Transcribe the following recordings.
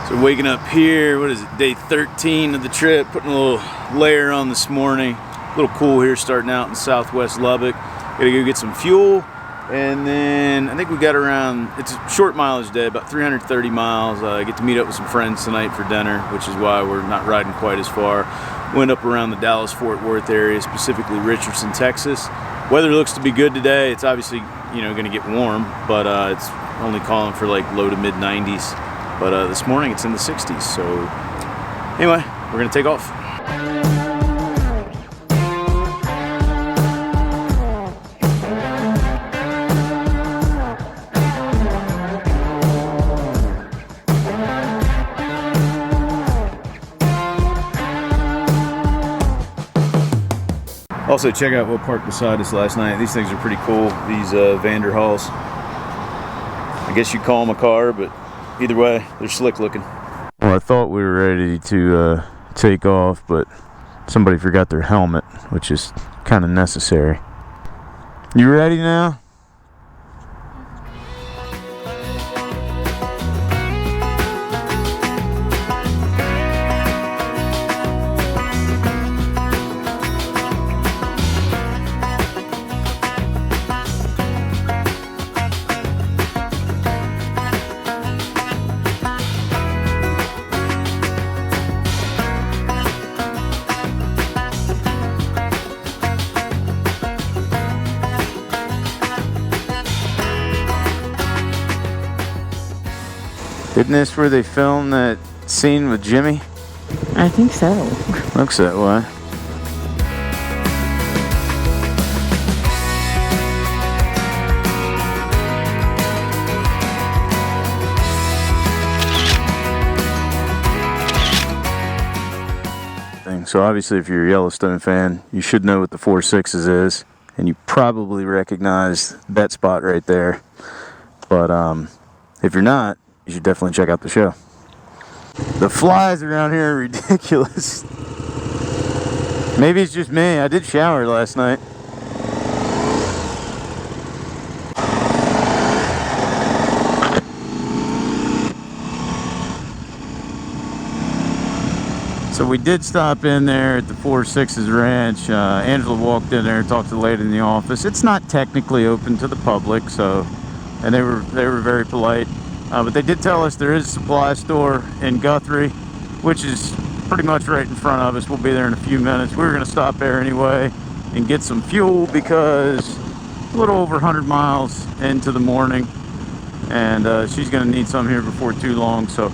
So waking up here, what is it, day 13 of the trip, putting a little layer on this morning. A little cool here starting out in southwest Lubbock. Gotta go get some fuel, and then I think we got around, it's a short mileage day, about 330 miles. I get to meet up with some friends tonight for dinner, which is why we're not riding quite as far. Went up around the Dallas-Fort Worth area, specifically Richardson, Texas. Weather looks to be good today. It's obviously, you know, gonna get warm, but it's only calling for like low to mid 90s. But this morning it's in the 60s, so anyway, we're gonna take off. Also, check out what parked beside us last night. These things are pretty cool, these Vanderhals. I guess you'd call them a car, but either way, they're slick looking. Well, I thought we were ready to take off, but somebody forgot their helmet, which is kind of necessary. You ready now? Isn't this where they filmed that scene with Jimmy? I think so. Looks that way. So obviously if you're a Yellowstone fan, you should know what the 4.6s is, and you probably recognize that spot right there. But if you're not, you should definitely check out the show. The flies around here are ridiculous. Maybe it's just me. I did shower last night. So we did stop in there at the 4.6's ranch. Angela walked in there and talked to the lady in the office. It's not technically open to the public, so, and they were very polite. But they did tell us there is a supply store in Guthrie, which is pretty much right in front of us. We'll be there in a few minutes. We were going to stop there anyway and get some fuel because a little over 100 miles into the morning, and she's going to need some here before too long. So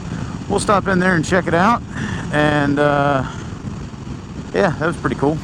we'll stop in there and check it out. And yeah, that was pretty cool.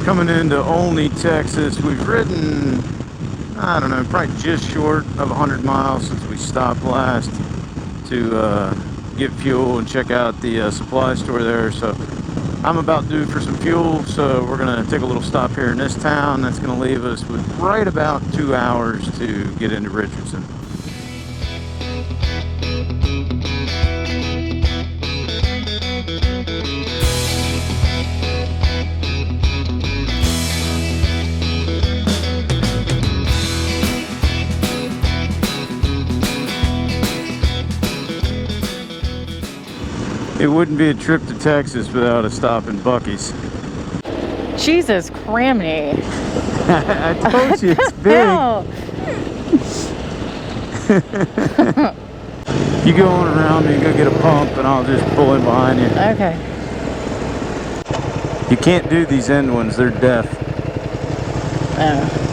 Coming into Orsini, Texas. We've ridden, I don't know, probably just short of 100 miles since we stopped last to get fuel and check out the supply store there. So I'm about due for some fuel, so we're gonna take a little stop here in this town. That's gonna leave us with right about 2 hours to get into Richardson. It wouldn't be a trip to Texas without a stop in Buc-ee's. Jesus crammy. I told you it's big. You go on around me, go get a pump, and I'll just pull in behind you. Okay. You can't do these end ones, they're deaf. Oh.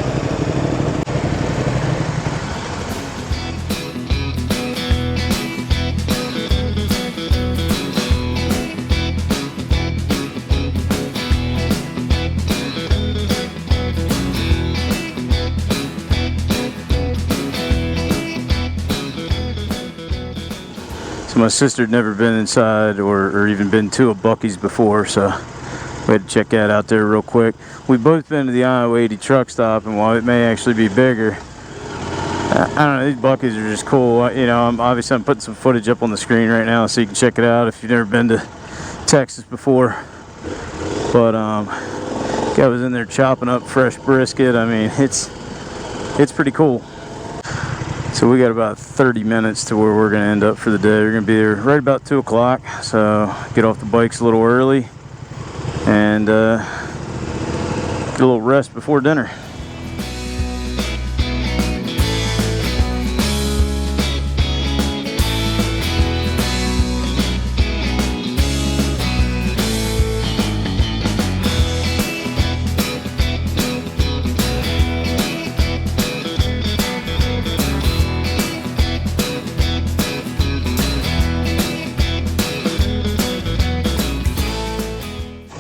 My sister had never been inside or even been to a Buc-ee's before, so we had to check that out there real quick. We've both been to the Iowa 80 truck stop, and while it may actually be bigger, I don't know, these Buc-ee's are just cool. You know, I'm putting some footage up on the screen right now so you can check it out if you've never been to Texas before. But guy was in there chopping up fresh brisket. I mean, it's pretty cool. So we got about 30 minutes to where we're going to end up for the day. We're going to be there right about 2 o'clock. So get off the bikes a little early and get a little rest before dinner.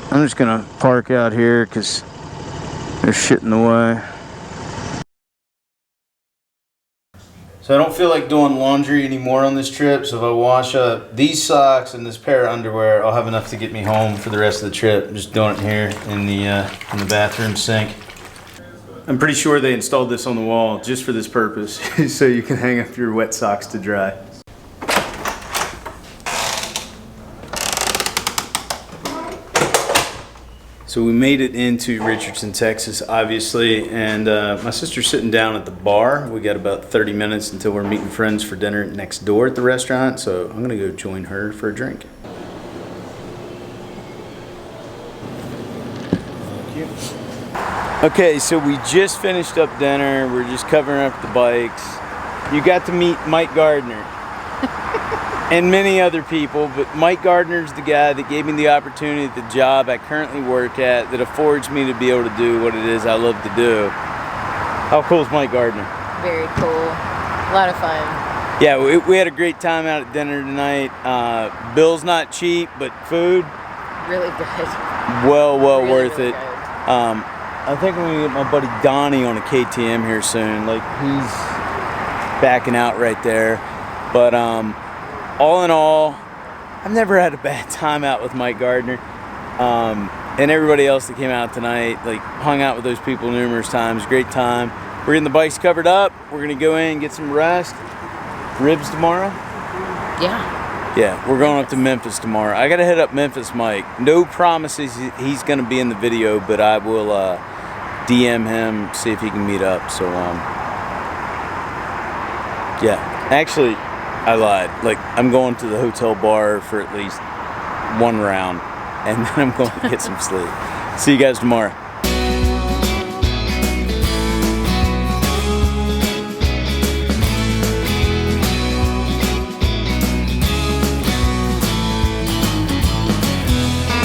I'm just gonna park out here because there's shit in the way. So I don't feel like doing laundry anymore on this trip, so if I wash up these socks and this pair of underwear, I'll have enough to get me home for the rest of the trip. I'm just doing it here in the bathroom sink. I'm pretty sure they installed this on the wall just for this purpose, so you can hang up your wet socks to dry. So we made it into Richardson, Texas, obviously, and my sister's sitting down at the bar. We got about 30 minutes until we're meeting friends for dinner next door at the restaurant, so I'm gonna go join her for a drink. Thank you. Okay, so we just finished up dinner. We're just covering up the bikes. You got to meet Mike Gardner. And many other people, but Mike Gardner's the guy that gave me the opportunity at the job I currently work at that affords me to be able to do what it is I love to do. How cool is Mike Gardner? Very cool. A lot of fun. Yeah, we had a great time out at dinner tonight. Bill's not cheap, but food? Really good. Well really, worth really it. Good. I think I'm gonna get my buddy Donnie on a KTM here soon. Like, he's backing out right there. But all in all, I've never had a bad time out with Mike Gardner. And everybody else that came out tonight, like, hung out with those people numerous times. Great time. We're getting the bikes covered up. We're gonna go in and get some rest. Ribs tomorrow? Yeah, we're going up to Memphis tomorrow. I gotta hit up Memphis Mike. No promises he's gonna be in the video, but I will DM him, see if he can meet up. So yeah, actually I lied. Like, I'm going to the hotel bar for at least one round, and then I'm going to get some sleep. See you guys tomorrow.